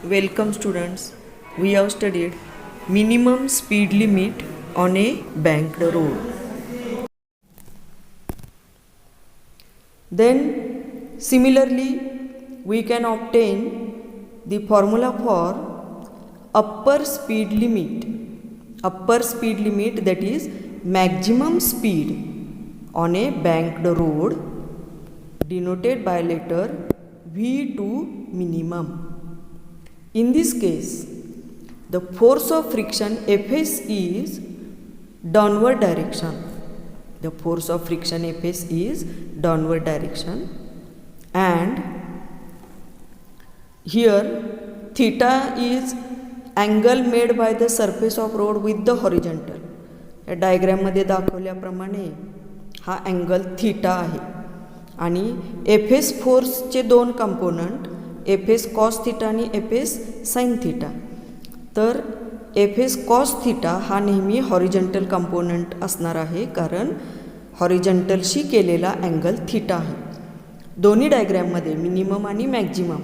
Welcome students. We have studied minimum speed limit on a banked road. Then similarly we can obtain the formula for upper speed limit. Upper speed limit, that is maximum speed on a banked road, denoted by letter V to minimum. In this case, the force of friction Fs is downward direction. The force of friction Fs is downward direction, and here theta is angle made by the surface of road with the horizontal. या डायग्राममध्ये दाखवल्याप्रमाणे हा angle theta आहे आणि Fs फोर्सचे दोन component Fs cos theta आणि Fs sine theta. तर Fs कॉस थीटा हा नेहमी हॉरिझॉन्टल कंपोनंट असणार आहे, कारण हॉरिझॉन्टलशी केलेला अँगल थीटा आहे. दोन्ही डायग्राममध्ये मिनिमम आणि मॅक्झिमम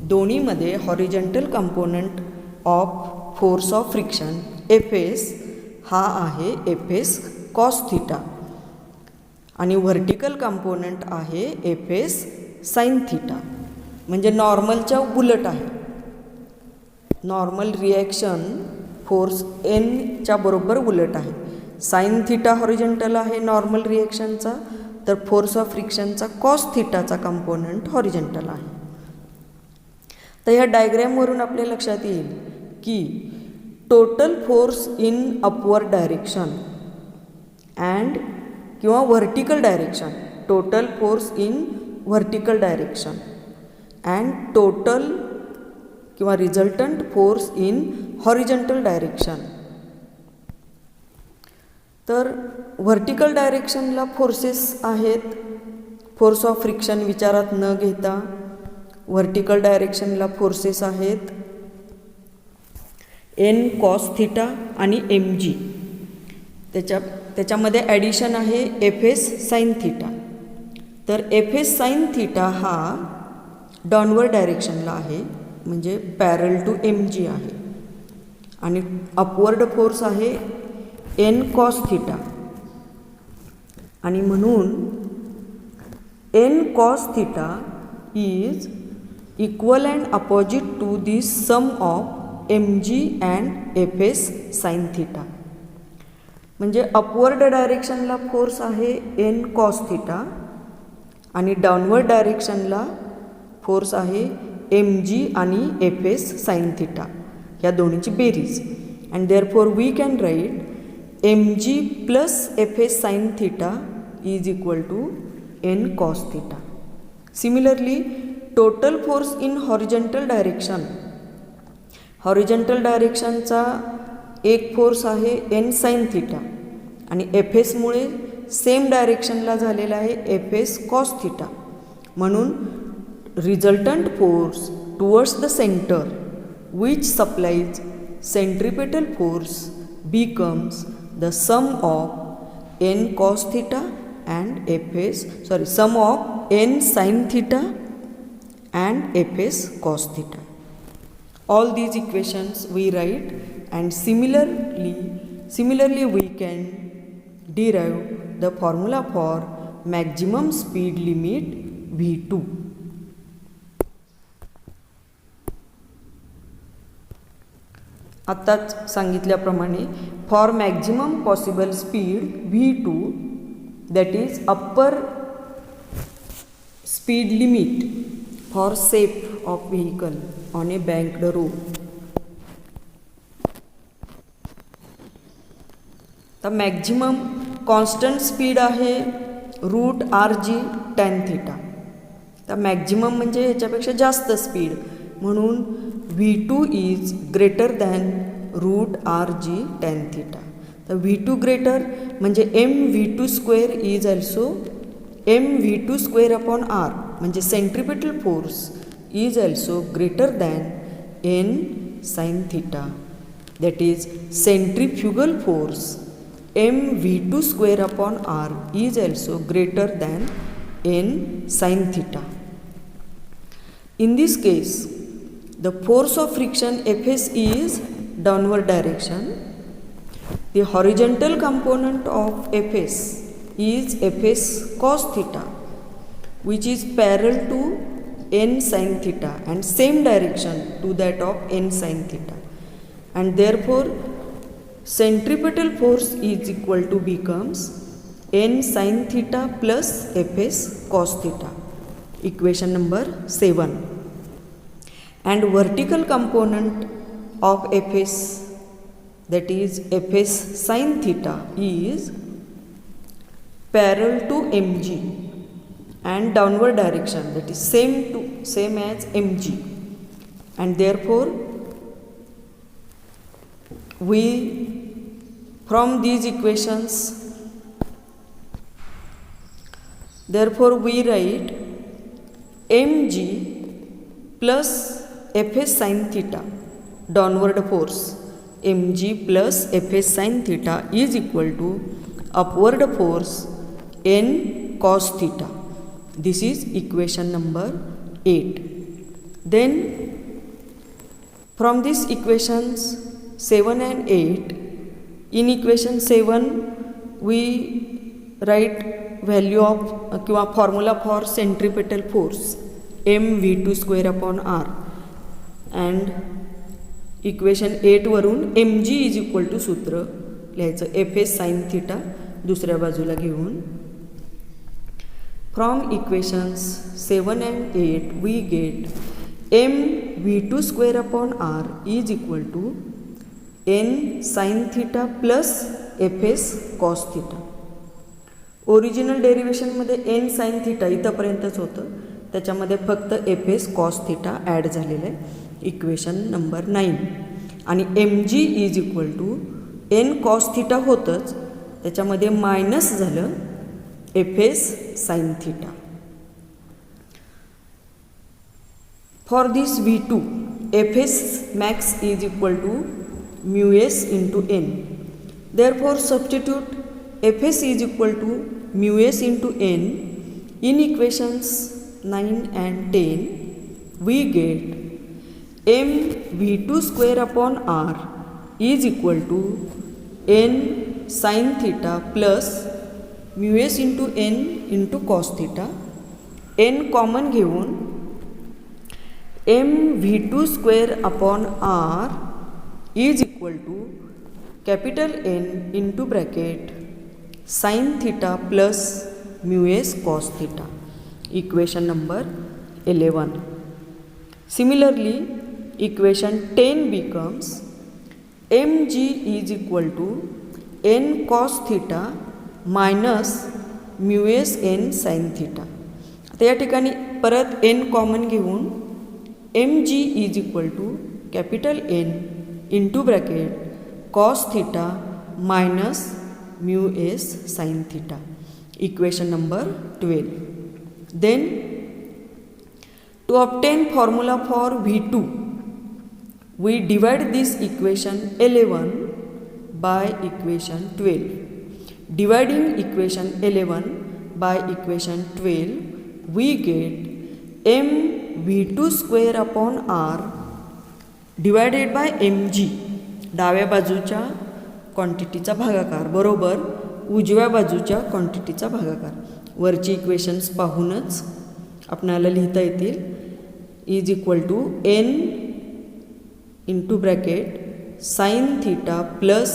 दोन्हीमध्ये horizontal component of force of friction Fs हा आहे Fs कॉस थीटा आणि व्हर्टिकल कंपोनंट आहे Fs साइन थीटा. म्हणजे नॉर्मलच्या उलट आहे. नॉर्मल रिॲक्शन फोर्स एनच्या बरोबर उलट आहे. साइन थीटा हॉरिझॉन्टल आहे नॉर्मल रिॲक्शनचा, तर फोर्स ऑफ फ्रिक्शनचा कॉस थीटाचा कंपोनंट हॉरिझॉन्टल आहे. तर ह्या डायग्रॅमवरून आपल्या लक्षात येईल की total force in upward direction and किंवा vertical direction, total force in vertical direction and total किंवा resultant force in horizontal direction. तर व्हर्टिकल डायरेक्शनला फोर्सेस आहेत, फोर्स ऑफ फ्रिक्शन विचारात न घेता व्हर्टिकल डायरेक्शनला फोर्सेस आहेत एन कॉस थीटा आणि एम जी. त्याच्यामध्ये ॲडिशन आहे Fs साइन थीटा. तर Fs साइन थीटा हा डाऊनवर्ड डायरेक्शनला आहे, म्हणजे पॅरल टू एम जी आहे, आणि अपवर्ड फोर्स आहे एन कॉस थीटा. आणि म्हणून N cos theta is equal and opposite to this sum of M G and Fs sine theta. म्हणजे अपवर्ड डायरेक्शनला फोर्स आहे एन कॉस थीटा आणि downward डायरेक्शनला फोर्स आहे एम जी आणि Fs साइन थीटा, ह्या दोन्हीची बेरीज. And therefore we can write M G plus Fs sine theta is equal to N cos theta. Similarly total force in horizontal direction, horizontal डायरेक्शनचा एक force आहे N sine theta आणि Fsमुळे same डायरेक्शनला झालेला आहे Fs cos theta. म्हणून resultant force towards the center which supplies centripetal force becomes the sum of n cos theta and sum of n sin theta and Fs cos theta. All these equations we write, and similarly we can derive the formula for maximum speed limit V2. आत्ताच सांगितल्याप्रमाणे for maximum possible speed V2, that is upper speed limit for safe of vehicle on a banked road. तर maximum constant speed आहे root RG tan theta. तर maximum म्हणजे ह्याच्यापेक्षा जास्त speed, म्हणून V2 is greater than root RG tan theta. तर V2 greater म्हणजे mv2 square is also mv2 square upon R, म्हणजे centripetal force is also greater than n sine theta. That is centrifugal force mv2 square upon r is also greater than n sin theta. In this case, The force of friction Fs is downward direction. The horizontal component of Fs is Fs cos theta, which is parallel to n sin theta and same direction to that of n sin theta, and therefore centripetal force is equal to becomes n sin theta plus Fs cos theta, equation number 7. And vertical component of Fs, that is Fs sin theta, is parallel to mg and downward direction, that is same as mg, and therefore we from these equations we write mg plus Fs sin theta downward force, mg plus Fs sin theta is equal to upward force n cos theta. This is equation number 8. Then from these equations 7 and 8, in equation 7 we write value of formula for centripetal force mv2 square upon r, and equation 8 वरून mg is equal to सूत्र लिहायचं Fs sin theta दुसऱ्या बाजूला घेऊन. From equations 7 and 8 we get mv2 square upon r is equal to n sin theta plus Fs cos theta. Original डेरिवेशनमध्ये n sin theta इथंपर्यंतच होतं, त्याच्यामध्ये फक्त Fs cos theta ॲड झालेलं आहे, इक्वेशन नंबर 9. आणि mg is equal to n cos theta होतंच, त्याच्यामध्ये मायनस झालं Fs sin theta. For this V2 Fs max is equal to mu s into n. Therefore substitute Fs is equal to mu s into n in equations 9 and 10. We get mv2 square upon r is equal to n sin theta plus mu s into n into cos theta. n common घेऊन mv2 square upon r is equal to capital N into bracket sin theta plus mu s cos theta, equation number 11. Similarly, equation 10 becomes mg is equal to n cos theta minus mu s n sin theta. आता या ठिकाणी परत n common घेऊन mg is equal to capital N into bracket cos theta minus mu s sin theta, equation number 12. Then to obtain formula for V2, we divide this equation 11 by equation 12. Dividing equation 11 by equation 12, we get mv2 square upon r divided by mg, डाव्या बाजूच्या क्वांटिटीचा भागाकार बरोबर उजव्या बाजूच्या क्वांटिटीचा भागाकार. वरची equations पाहूनच आपल्याला लिहिता येतील. Is equal to n into bracket sine theta plus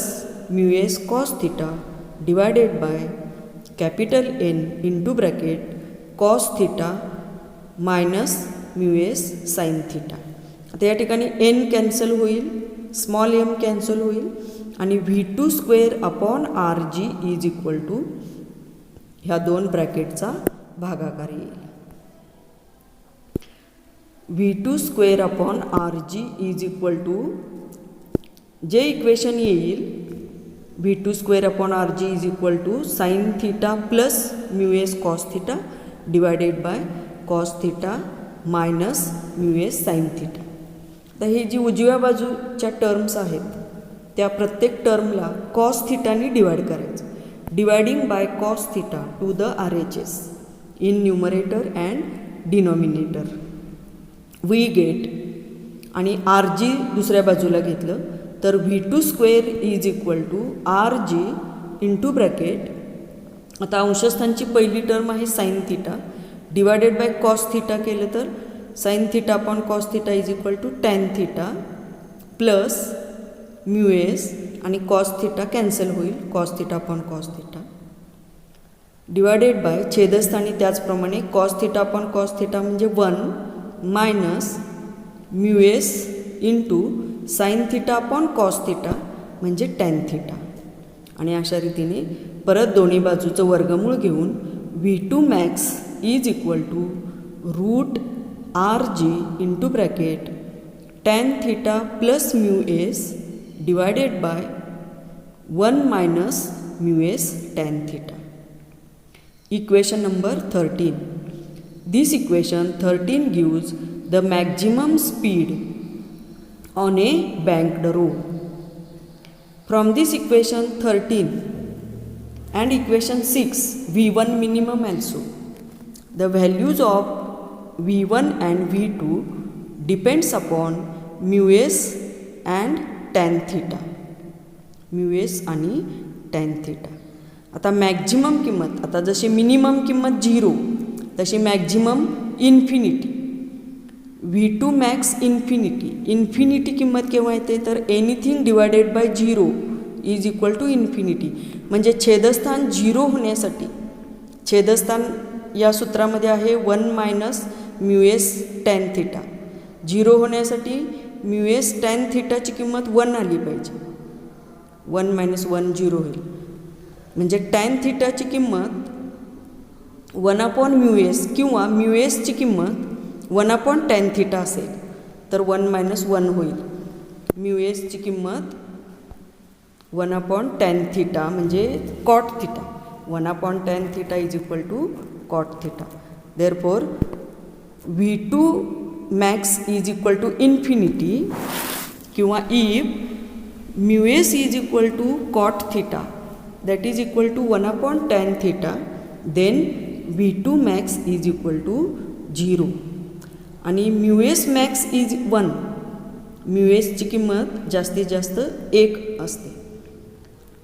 mu S cos theta divided by capital N into bracket cos theta minus mu S sine theta. आता या ठिकाणी n कॅन्सल होईल, स्मॉल m कॅन्सल होईल आणि V2 square upon R G is equal to ह्या दोन ब्रॅकेटचा भागाकार येईल. V2 square upon R G is equal to जे इक्वेशन येईल V2 square upon R G is equal to sine theta plus mu S cos theta divided by cos theta minus mu S sine theta. तर ही जी उजव्या बाजूच्या terms आहेत त्या प्रत्येक टर्मला कॉस थीटानी डिवाइड करायचं. Dividing by cos theta to the RHS in numerator and denominator. We get आणि आर जी दुसऱ्या बाजूला घेतलं तर V2 square is equal to R G into bracket, आता अंशस्थानची पहिली टर्म आहे sine theta divided by cos theta केलं तर sine theta upon cos theta is equal to tan theta plus mu S आणि कॉस थिटा कॅन्सल होईल, cos theta upon cos theta divided by छेदस्थानी त्याचप्रमाणे cos theta upon cos theta म्हणजे 1 minus mu S into sine theta upon cos theta म्हणजे tan theta. आणि अशा रीतीने परत दोन्ही बाजूचं वर्गमूळ घेऊन V2 max is equal to root R G into bracket tan theta plus mu S divided by 1 minus mu S tan theta. Equation number 13. This equation 13 gives the maximum speed on a banked road. From this equation 13 and equation 6 V1 minimum also, the values of V1 and V2 depends upon mu s and tan theta. mu s आणि tan theta. आता maximum किंमत, आता जशी minimum किंमत 0 तशी maximum infinity, V2 max infinity. Infinity किंमत केव्हा येते तर anything divided by 0 is equal to infinity. म्हणजे छेदस्थान 0 होण्यासाठी, छेदस्थान या सूत्रामध्ये आहे 1 minus mu S tan theta. 0 होण्यासाठी म्यू एस टॅन थिटाची किंमत 1 आली पाहिजे. 1 मायनस 1 0 होईल. म्हणजे टॅन थिटाची किंमत 1 अपॉन म्यू एस किंवा म्यू एसची किंमत 1 अपॉन टॅन थिटा असेल तर 1 मायनस 1 होईल. म्यू एसची किंमत 1 अपॉन टॅन थिटा म्हणजे cot theta. 1 upon tan theta is equal to cot theta. Therefore V2 max is equal to infinity किंवा if mu S is equal to cot theta that is equal to 1 upon tan theta, then V2 max is equal to 0. आणि mu s max is 1. mu s ची किंमत जास्तीत जास्त 1 असते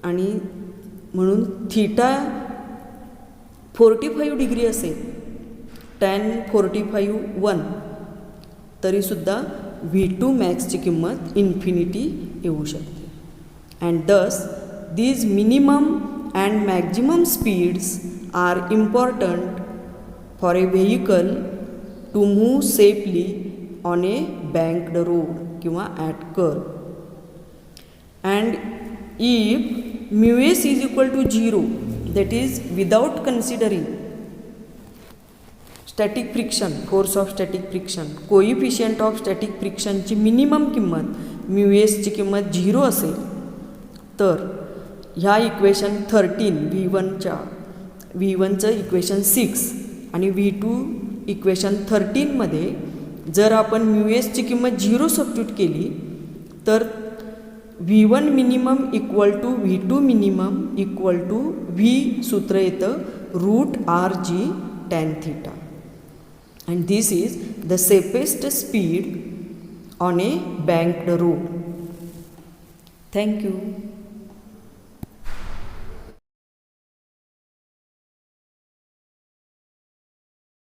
आणि म्हणून theta 45 degree असेल, tan 45 1, तरीसुद्धा V2 मॅक्सची किंमत इन्फिनिटी येऊ शकते. अँड दस these minimum and maximum speeds are important for a vehicle to move safely on a banked road किंवा at curve. And if mu s is equal to 0, that is without considering static friction, force of static friction, coefficient of static friction ची minimum किंमत mu s ची किंमत 0 असेल तर ह्या equation 13 V1चं equation 6 आणि V2 equation 13मध्ये जर आपण म्यू एसची किंमत 0 सबस्टिट्यूट केली तर V1 minimum equal to V2 minimum equal to V सूत्र येतं root R G tan theta. And this is the safest speed on a banked road. Thank you.